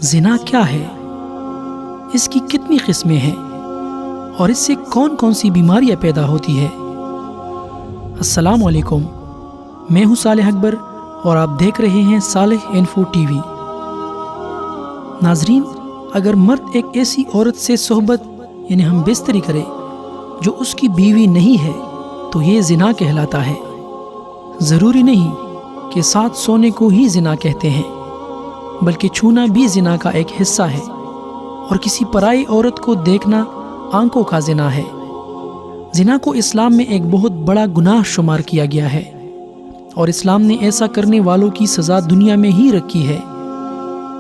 زنا کیا ہے، اس کی کتنی قسمیں ہیں اور اس سے کون کون سی بیماریاں پیدا ہوتی ہے؟ السلام علیکم، میں ہوں صالح اکبر اور آپ دیکھ رہے ہیں صالح انفو ٹی وی۔ ناظرین، اگر مرد ایک ایسی عورت سے صحبت یعنی ہم بستری کرے جو اس کی بیوی نہیں ہے تو یہ زنا کہلاتا ہے۔ ضروری نہیں کہ ساتھ سونے کو ہی زنا کہتے ہیں، بلکہ چھونا بھی زنا کا ایک حصہ ہے، اور کسی پرائی عورت کو دیکھنا آنکھوں کا زنا ہے۔ زنا کو اسلام میں ایک بہت بڑا گناہ شمار کیا گیا ہے، اور اسلام نے ایسا کرنے والوں کی سزا دنیا میں ہی رکھی ہے،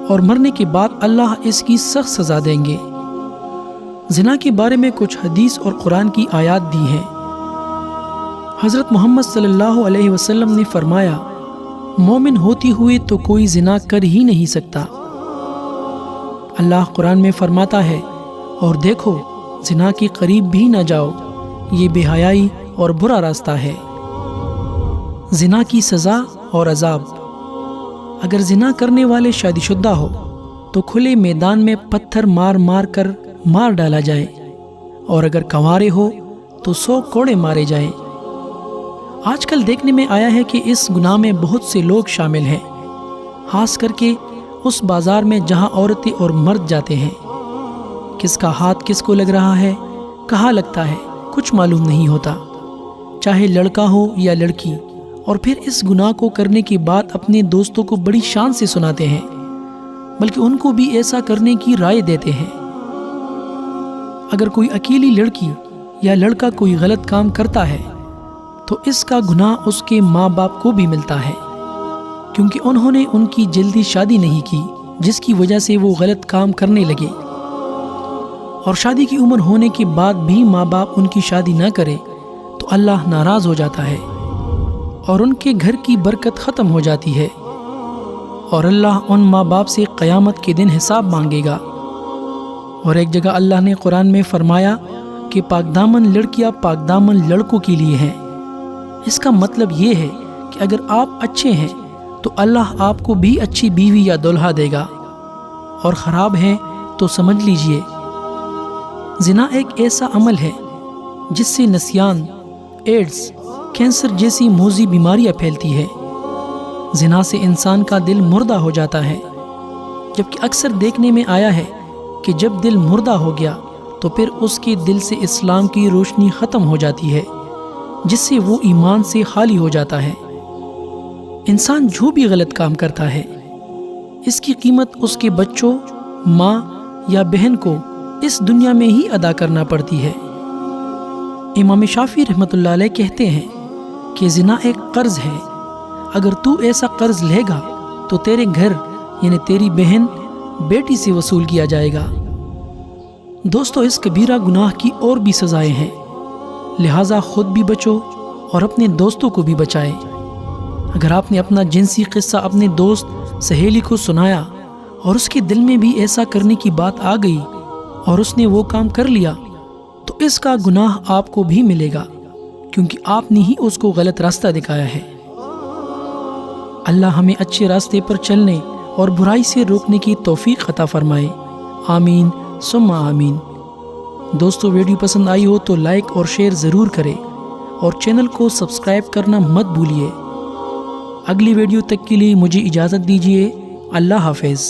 اور مرنے کے بعد اللہ اس کی سخت سزا دیں گے۔ زنا کے بارے میں کچھ حدیث اور قرآن کی آیات دی ہیں۔ حضرت محمد صلی اللہ علیہ وسلم نے فرمایا، مومن ہوتے ہوئے تو کوئی زنا کر ہی نہیں سکتا۔ اللہ قرآن میں فرماتا ہے، اور دیکھو زنا کے قریب بھی نہ جاؤ، یہ بے حیائی اور برا راستہ ہے۔ زنا کی سزا اور عذاب۔ اگر زنا کرنے والے شادی شدہ ہو تو کھلے میدان میں پتھر مار مار کر مار ڈالا جائے، اور اگر کنوارے ہو تو 100 کوڑے مارے جائیں۔ آج کل دیکھنے میں آیا ہے کہ اس گناہ میں بہت سے لوگ شامل ہیں، خاص کر کے اس بازار میں جہاں عورتیں اور مرد جاتے ہیں۔ کس کا ہاتھ کس کو لگ رہا ہے، کہاں لگتا ہے، کچھ معلوم نہیں ہوتا، چاہے لڑکا ہو یا لڑکی، اور پھر اس گناہ کو کرنے کے بعد اپنے دوستوں کو بڑی شان سے سناتے ہیں، بلکہ ان کو بھی ایسا کرنے کی رائے دیتے ہیں۔ اگر کوئی اکیلی لڑکی یا لڑکا کوئی غلط کام کرتا ہے تو اس کا گناہ اس کے ماں باپ کو بھی ملتا ہے، کیونکہ انہوں نے ان کی جلدی شادی نہیں کی، جس کی وجہ سے وہ غلط کام کرنے لگے۔ اور شادی کی عمر ہونے کے بعد بھی ماں باپ ان کی شادی نہ کرے تو اللہ ناراض ہو جاتا ہے، اور ان کے گھر کی برکت ختم ہو جاتی ہے، اور اللہ ان ماں باپ سے قیامت کے دن حساب مانگے گا۔ اور ایک جگہ اللہ نے قرآن میں فرمایا کہ پاک دامن لڑکیاں پاک دامن لڑکوں کے لیے ہیں۔ اس کا مطلب یہ ہے کہ اگر آپ اچھے ہیں تو اللہ آپ کو بھی اچھی بیوی یا دولہا دے گا، اور خراب ہیں تو سمجھ لیجئے۔ زنا ایک ایسا عمل ہے جس سے نسیان، ایڈز، کینسر جیسی موذی بیماریاں پھیلتی ہے۔ زنا سے انسان کا دل مردہ ہو جاتا ہے، جبکہ اکثر دیکھنے میں آیا ہے کہ جب دل مردہ ہو گیا تو پھر اس کے دل سے اسلام کی روشنی ختم ہو جاتی ہے، جس سے وہ ایمان سے خالی ہو جاتا ہے۔ انسان جو بھی غلط کام کرتا ہے، اس کی قیمت اس کے بچوں، ماں یا بہن کو اس دنیا میں ہی ادا کرنا پڑتی ہے۔ امام شافعی رحمۃ اللہ علیہ کہتے ہیں کہ زنا ایک قرض ہے، اگر تو ایسا قرض لے گا تو تیرے گھر یعنی تیری بہن بیٹی سے وصول کیا جائے گا۔ دوستو، اس کبیرہ گناہ کی اور بھی سزائیں ہیں، لہٰذا خود بھی بچو اور اپنے دوستوں کو بھی بچائیں۔ اگر آپ نے اپنا جنسی قصہ اپنے دوست، سہیلی کو سنایا اور اس کے دل میں بھی ایسا کرنے کی بات آ گئی اور اس نے وہ کام کر لیا تو اس کا گناہ آپ کو بھی ملے گا، کیونکہ آپ نے ہی اس کو غلط راستہ دکھایا ہے۔ اللہ ہمیں اچھے راستے پر چلنے اور برائی سے روکنے کی توفیق عطا فرمائے، آمین ثم آمین۔ دوستو، ویڈیو پسند آئی ہو تو لائک اور شیئر ضرور کریں، اور چینل کو سبسکرائب کرنا مت بھولیے۔ اگلی ویڈیو تک کے لیے مجھے اجازت دیجیے۔ اللہ حافظ۔